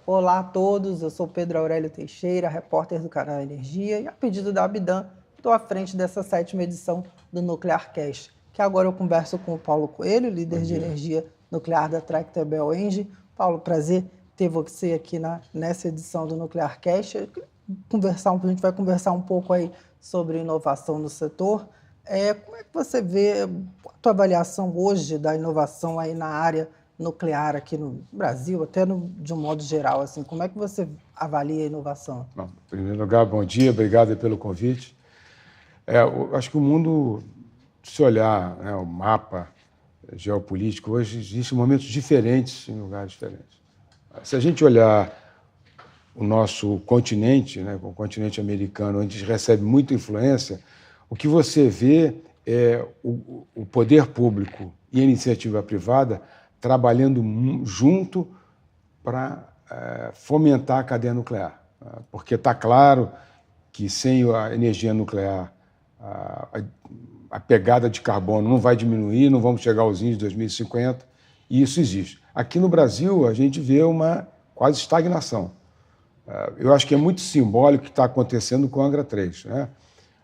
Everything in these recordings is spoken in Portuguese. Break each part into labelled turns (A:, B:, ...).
A: Olá a todos, eu sou Pedro Aurélio Teixeira, repórter do canal Energia, e a pedido da Abdan, estou à frente dessa 7ª edição do Nuclear Cast, que agora eu converso com o Paulo Coelho, líder de energia nuclear da Tractebel Engie. Paulo, prazer ter você aqui nessa edição do Nuclear Cast. A gente vai conversar um pouco aí sobre inovação no setor. Como é que você vê a tua avaliação hoje da inovação aí na área nuclear aqui no Brasil, até de um modo geral, assim, como é que você avalia a inovação?
B: Bom, em primeiro lugar, bom dia, obrigado pelo convite. Eu acho que o mundo, se olhar, né, o mapa geopolítico, hoje existem momentos diferentes em lugares diferentes. Se a gente olhar o nosso continente, né, o continente americano, onde a gente recebe muita influência, o que você vê é o poder público e a iniciativa privada trabalhando junto para fomentar a cadeia nuclear. Porque está claro que sem a energia nuclear a pegada de carbono não vai diminuir, não vamos chegar aos índices de 2050, e isso existe. Aqui no Brasil, a gente vê uma quase estagnação. Eu acho que é muito simbólico o que está acontecendo com a Angra 3. Né?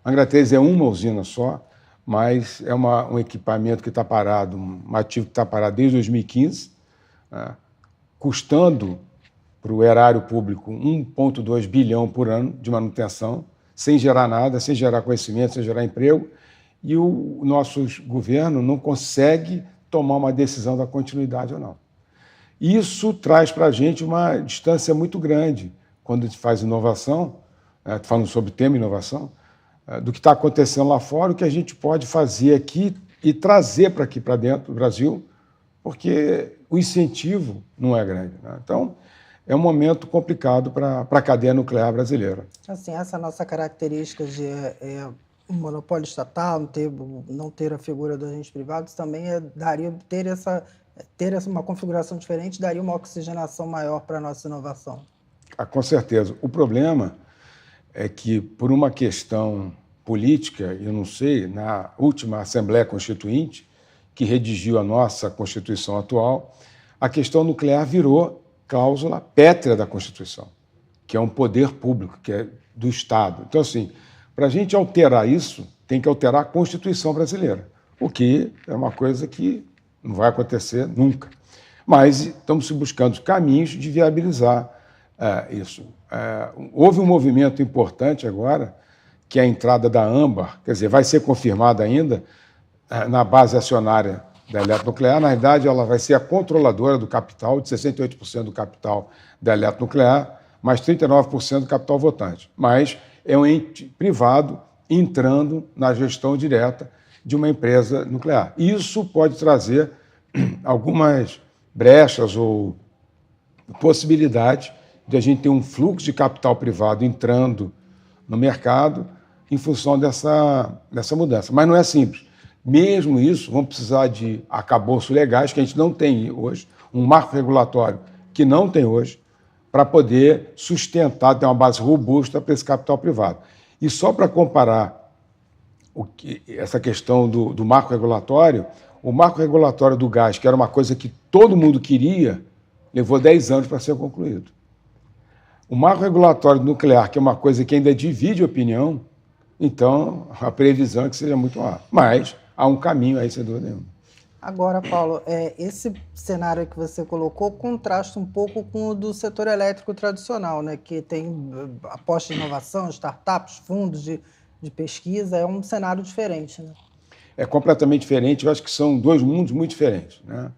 B: A Angra 3 é uma usina só, mas é um equipamento que está parado, um ativo que está parado desde 2015, né? Custando para o erário público 1,2 bilhão por ano de manutenção, sem gerar nada, sem gerar conhecimento, sem gerar emprego, e o nosso governo não consegue tomar uma decisão da continuidade ou não. Isso traz para a gente uma distância muito grande quando a gente faz inovação, falando sobre o tema inovação, do que está acontecendo lá fora, o que a gente pode fazer aqui e trazer para aqui, para dentro do Brasil, porque o incentivo não é grande. Né? Então, é um momento complicado para a cadeia nuclear brasileira.
A: Assim, essa nossa característica de um monopólio estatal, não ter a figura dos agentes privados, também ter uma configuração diferente, daria uma oxigenação maior para a nossa inovação.
B: Com certeza. O problema é que, por uma questão política, eu não sei, na última Assembleia Constituinte, que redigiu a nossa Constituição atual, a questão nuclear virou cláusula pétrea da Constituição, que é um poder público, que é do Estado. Então, assim, para a gente alterar isso, tem que alterar a Constituição brasileira, o que é uma coisa que não vai acontecer nunca. Mas estamos buscando caminhos de viabilizar isso. Houve um movimento importante agora, que é a entrada da Âmbar, quer dizer, vai ser confirmada ainda na base acionária da eletronuclear. Na verdade, ela vai ser a controladora do capital, de 68% do capital da eletronuclear, mais 39% do capital votante. Mas é um ente privado entrando na gestão direta de uma empresa nuclear. Isso pode trazer algumas brechas ou possibilidades de a gente ter um fluxo de capital privado entrando no mercado em função dessa mudança. Mas não é simples. Mesmo isso, vamos precisar de arcabouços legais, que a gente não tem hoje, um marco regulatório que não tem hoje, para poder sustentar, ter uma base robusta para esse capital privado. E só para comparar essa questão do marco regulatório, o marco regulatório do gás, que era uma coisa que todo mundo queria, levou 10 anos para ser concluído. O marco regulatório do nuclear, que é uma coisa que ainda divide opinião, então a previsão é que seja muito rápido. Mas há um caminho aí, sem dúvida nenhuma.
A: Agora, Paulo, esse cenário que você colocou contrasta um pouco com o do setor elétrico tradicional, né, que tem aposta em inovação, startups, fundos de pesquisa, é um cenário diferente. Né?
B: É completamente diferente, eu acho que são dois mundos muito diferentes. Né?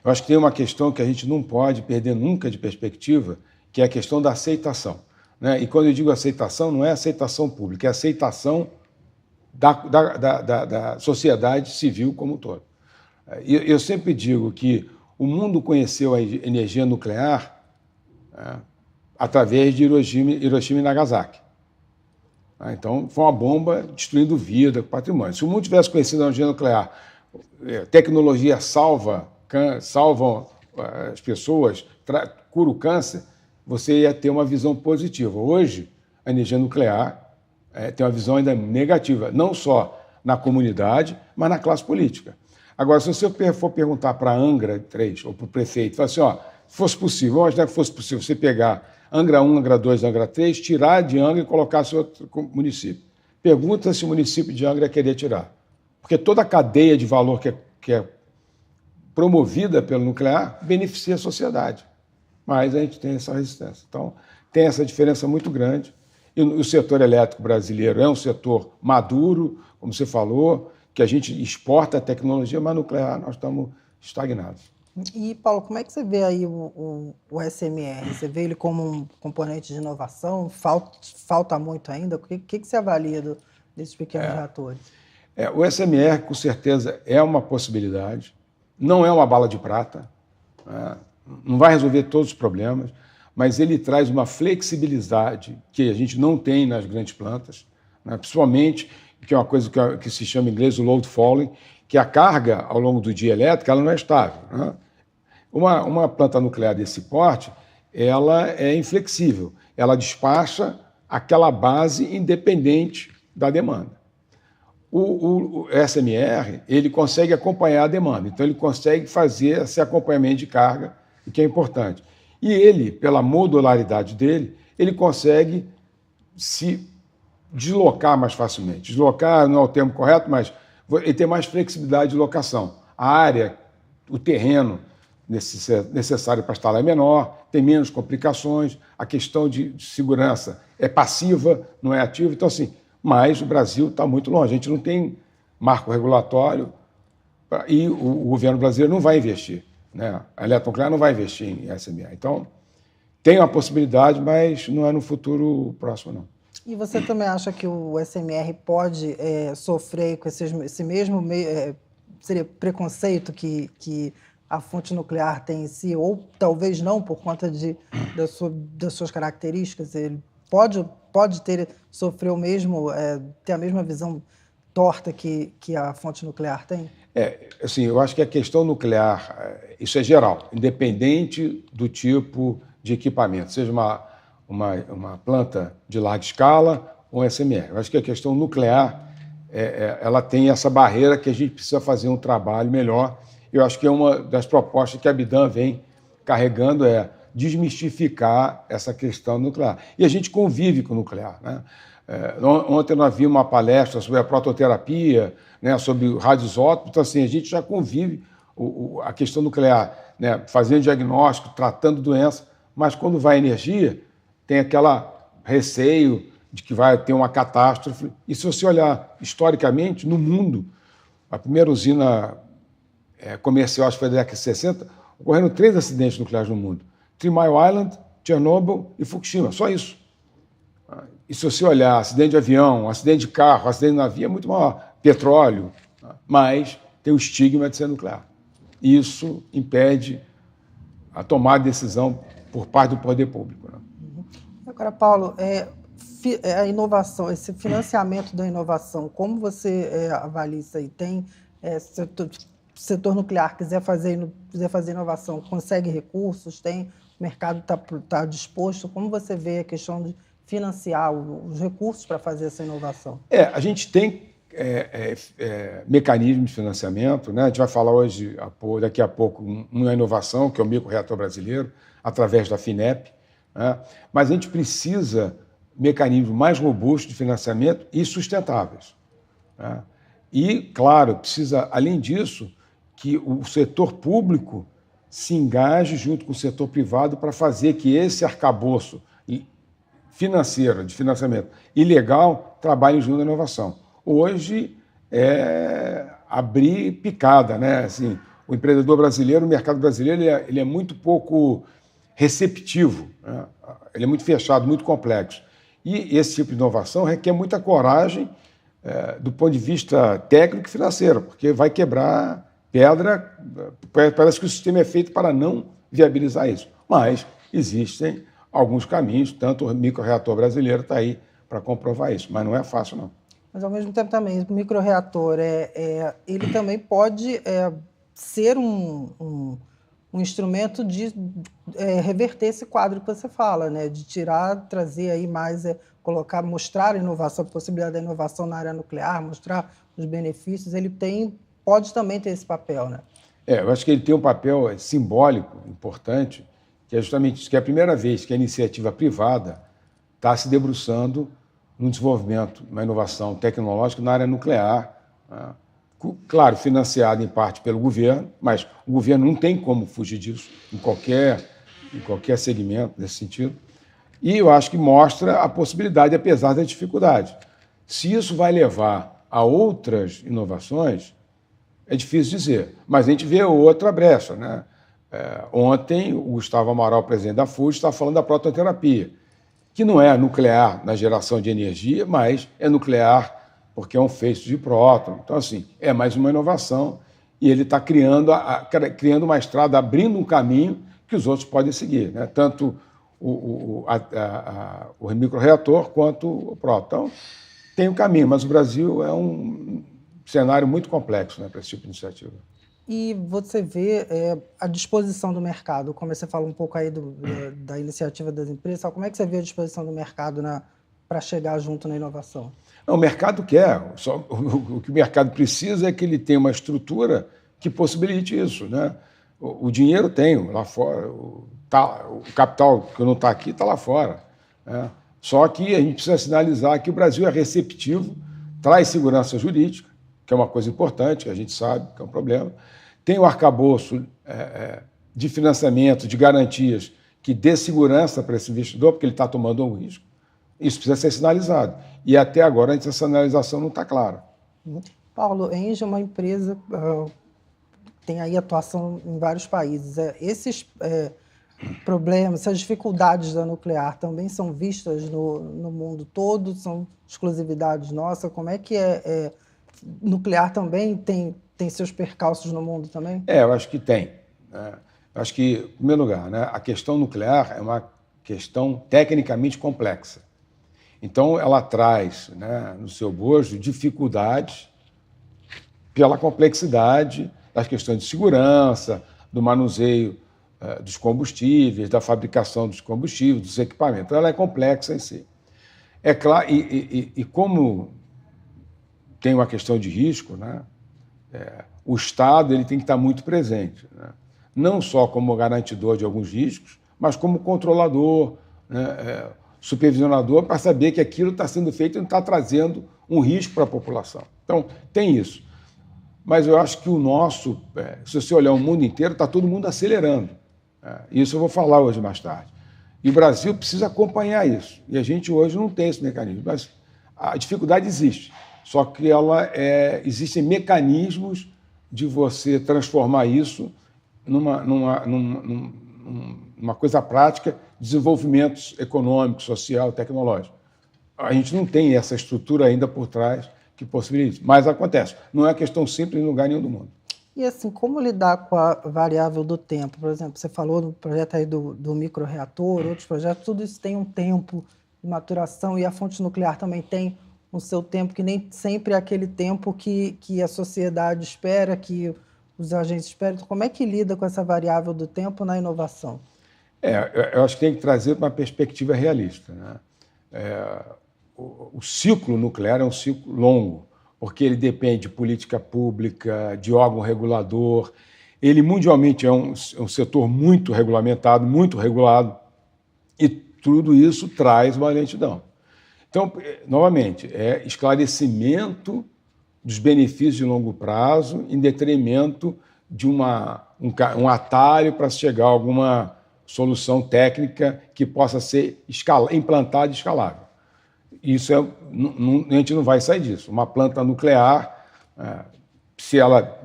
B: Eu acho que tem uma questão que a gente não pode perder nunca de perspectiva, que é a questão da aceitação. Né? E quando eu digo aceitação, não é aceitação pública, é aceitação da sociedade civil como um todo. Eu sempre digo que o mundo conheceu a energia nuclear através de Hiroshima e Nagasaki. Então, foi uma bomba destruindo vida, patrimônio. Se o mundo tivesse conhecido a energia nuclear, tecnologia salvam as pessoas, cura o câncer, você ia ter uma visão positiva. Hoje, a energia nuclear tem uma visão ainda negativa, não só na comunidade, mas na classe política. Agora, se você for perguntar para a Angra 3 ou para o prefeito, fala assim, fosse possível, vamos imaginar que fosse possível você pegar Angra 1, Angra 2, Angra 3, tirar de Angra e colocar em outro município. Pergunta se o município de Angra ia querer tirar. Porque toda a cadeia de valor que é promovida pelo nuclear beneficia a sociedade. Mas a gente tem essa resistência. Então, tem essa diferença muito grande. E o setor elétrico brasileiro é um setor maduro, como você falou, que a gente exporta a tecnologia, mas nuclear nós estamos estagnados.
A: E, Paulo, como é que você vê aí o SMR? Você vê ele como um componente de inovação? Falta muito ainda? O que você avalia desses pequenos reatores?
B: O SMR, com certeza, é uma possibilidade. Não é uma bala de prata. Não vai resolver todos os problemas, mas ele traz uma flexibilidade que a gente não tem nas grandes plantas, né? Principalmente, que é uma coisa que se chama em inglês o load falling, que a carga ao longo do dia elétrica ela não é estável, né? Uma planta nuclear desse porte, ela é inflexível, ela despacha aquela base independente da demanda. O SMR, ele consegue acompanhar a demanda, então ele consegue fazer esse acompanhamento de carga, o que é importante. E ele, pela modularidade dele, ele consegue se deslocar mais facilmente. Deslocar não é o termo correto, mas ele tem mais flexibilidade de locação. A área, o terreno necessário para instalar é menor, tem menos complicações, a questão de segurança é passiva, não é ativa. Então, assim, mas o Brasil está muito longe. A gente não tem marco regulatório e o governo brasileiro não vai investir, né? A eletronuclear não vai investir em SMR. Então, tem uma possibilidade, mas não é no futuro próximo, não.
A: E você também acha que o SMR pode sofrer com esse mesmo seria preconceito que a fonte nuclear tem em si, ou talvez não por conta das suas características? Ele pode sofrer o mesmo, ter a mesma visão torta que a fonte nuclear tem?
B: Assim, eu acho que a questão nuclear, isso é geral, independente do tipo de equipamento, seja uma planta de larga escala ou um SMR. Eu acho que a questão nuclear, ela tem essa barreira que a gente precisa fazer um trabalho melhor. Eu acho que é uma das propostas que a Bidan vem carregando desmistificar essa questão nuclear. E a gente convive com o nuclear, né? Ontem nós vimos uma palestra sobre a prototerapia, né, sobre o radioisótopo. Então, assim, a gente já convive a questão nuclear, né, fazendo diagnóstico, tratando doença, mas quando vai energia, tem aquele receio de que vai ter uma catástrofe. E se você olhar historicamente, no mundo, a primeira usina comercial, acho que foi da década de 60, ocorreram 3 acidentes nucleares no mundo. 3 Mile Island, Chernobyl e Fukushima, só isso. E se você olhar acidente de avião, acidente de carro, acidente de navio, é muito maior. Petróleo, mas tem o estigma de ser nuclear. Isso impede a tomada de decisão por parte do poder público, né?
A: Agora, Paulo, a inovação, esse financiamento da inovação, como você avalia isso aí? Tem setor nuclear quiser fazer inovação, consegue recursos, o mercado está disposto? Como você vê a questão de financiar os recursos para fazer essa inovação?
B: A gente tem mecanismos de financiamento, né? A gente vai falar hoje, daqui a pouco, uma inovação, que é o microreator brasileiro, através da FINEP, né? Mas a gente precisa de mecanismos mais robustos de financiamento e sustentáveis, né? E, claro, precisa, além disso, que o setor público se engaje junto com o setor privado para fazer que esse arcabouço financeiro, de financiamento ilegal, trabalhe junto à inovação. Hoje é abrir picada, né? Assim, o empreendedor brasileiro, o mercado brasileiro, ele é muito pouco receptivo, né? Ele é muito fechado, muito complexo. E esse tipo de inovação requer muita coragem do ponto de vista técnico e financeiro, porque vai quebrar pedra, parece que o sistema é feito para não viabilizar isso. Mas existem alguns caminhos, tanto o microreator brasileiro está aí para comprovar isso, mas não é fácil, não.
A: Mas, ao mesmo tempo, também, o microreator, ele também pode ser um instrumento de reverter esse quadro que você fala, né? De trazer aí mais, mostrar a inovação, a possibilidade da inovação na área nuclear, mostrar os benefícios. Ele pode também ter esse papel, né?
B: Eu acho que ele tem um papel simbólico importante, que é justamente isso, que é a primeira vez que a iniciativa privada está se debruçando no desenvolvimento, na inovação tecnológica na área nuclear, né? Claro, financiada em parte pelo governo, mas o governo não tem como fugir disso em qualquer segmento nesse sentido. E eu acho que mostra a possibilidade, apesar da dificuldade. Se isso vai levar a outras inovações, é difícil dizer, mas a gente vê outra brecha, né? Ontem, o Gustavo Amaral, presidente da FUS, está falando da prototerapia, que não é nuclear na geração de energia, mas é nuclear porque é um feixe de próton. Então, assim, é mais uma inovação e ele está criando uma estrada, abrindo um caminho que os outros podem seguir, né? Tanto o microreator quanto o próton. Então, tem um caminho, mas o Brasil é um cenário muito complexo, né, para esse tipo de iniciativa.
A: E você vê a disposição do mercado, como você fala um pouco aí da iniciativa das empresas, como é que você vê a disposição do mercado para chegar junto na inovação?
B: Não, o mercado quer, só, o que o mercado precisa é que ele tenha uma estrutura que possibilite isso, né? O dinheiro tem lá fora, o capital que não está aqui está lá fora, né? Só que a gente precisa sinalizar que o Brasil é receptivo, traz segurança jurídica, que é uma coisa importante, que a gente sabe que é um problema, tem o arcabouço de financiamento, de garantias, que dê segurança para esse investidor, porque ele está tomando um risco. Isso precisa ser sinalizado. E até agora essa sinalização não está clara.
A: Paulo, a Engie é uma empresa tem aí atuação em vários países. Esses problemas, essas dificuldades da nuclear também são vistas no mundo todo? São exclusividades nossas? Como é que nuclear também tem seus percalços no mundo também?
B: Eu acho que tem, né? Eu acho que, em primeiro lugar, né, a questão nuclear é uma questão tecnicamente complexa. Então, ela traz, né, no seu bojo dificuldades pela complexidade das questões de segurança, do manuseio dos combustíveis, da fabricação dos combustíveis, dos equipamentos. Ela é complexa em si. É claro, e como tem uma questão de risco, né, o Estado ele tem que estar muito presente, né, não só como garantidor de alguns riscos, mas como controlador, né, supervisionador, para saber que aquilo está sendo feito e não está trazendo um risco para a população. Então, tem isso. Mas eu acho que o nosso, se você olhar o mundo inteiro, está todo mundo acelerando. Isso eu vou falar hoje mais tarde. E o Brasil precisa acompanhar isso. E a gente hoje não tem esse mecanismo. Mas a dificuldade existe. Só que existem mecanismos de você transformar isso numa coisa prática, desenvolvimento econômico, social, tecnológico. A gente não tem essa estrutura ainda por trás que possibilita isso. Mas acontece. Não é questão simples em lugar nenhum do mundo.
A: E assim, como lidar com a variável do tempo? Por exemplo, você falou no projeto aí do microreator, outros projetos, tudo isso tem um tempo de maturação e a fonte nuclear também tem o seu tempo, que nem sempre é aquele tempo que a sociedade espera, que os agentes esperam. Então, como é que lida com essa variável do tempo na inovação?
B: Eu acho que tem que trazer uma perspectiva realista, né? O ciclo nuclear é um ciclo longo, porque ele depende de política pública, de órgão regulador. Ele mundialmente é um setor muito regulamentado, muito regulado, e tudo isso traz uma lentidão. Então, novamente, é esclarecimento dos benefícios de longo prazo em detrimento de um atalho para chegar a alguma solução técnica que possa ser implantada e escalável. Isso a gente não vai sair disso. Uma planta nuclear, se ela,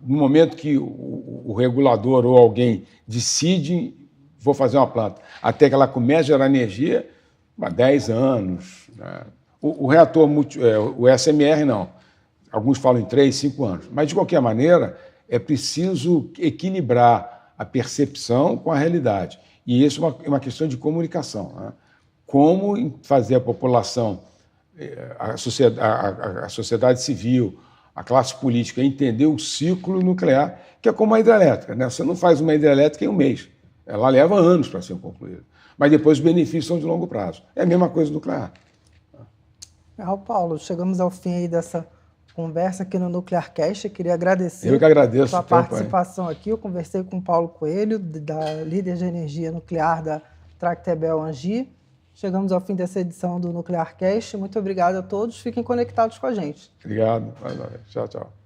B: no momento que o regulador ou alguém decide, vou fazer uma planta, até que ela comece a gerar energia, 10 anos. Né? O reator, o SMR, não. Alguns falam em 3, 5 anos. Mas, de qualquer maneira, é preciso equilibrar a percepção com a realidade. E isso é uma questão de comunicação, né? Como fazer a população, a sociedade civil, a classe política entender o ciclo nuclear, que é como a hidrelétrica, né? Você não faz uma hidrelétrica em um mês. Ela leva anos para ser concluída. Mas depois os benefícios são de longo prazo. É a mesma coisa nuclear.
A: Paulo, chegamos ao fim aí dessa conversa aqui no NuclearCast. Eu queria agradecer
B: Eu que agradeço
A: a sua
B: o tempo,
A: participação aqui. Eu conversei com o Paulo Coelho, da líder de energia nuclear da Tractebel Angie. Chegamos ao fim dessa edição do NuclearCast. Muito obrigado a todos. Fiquem conectados com a gente.
B: Obrigado. Tchau, tchau.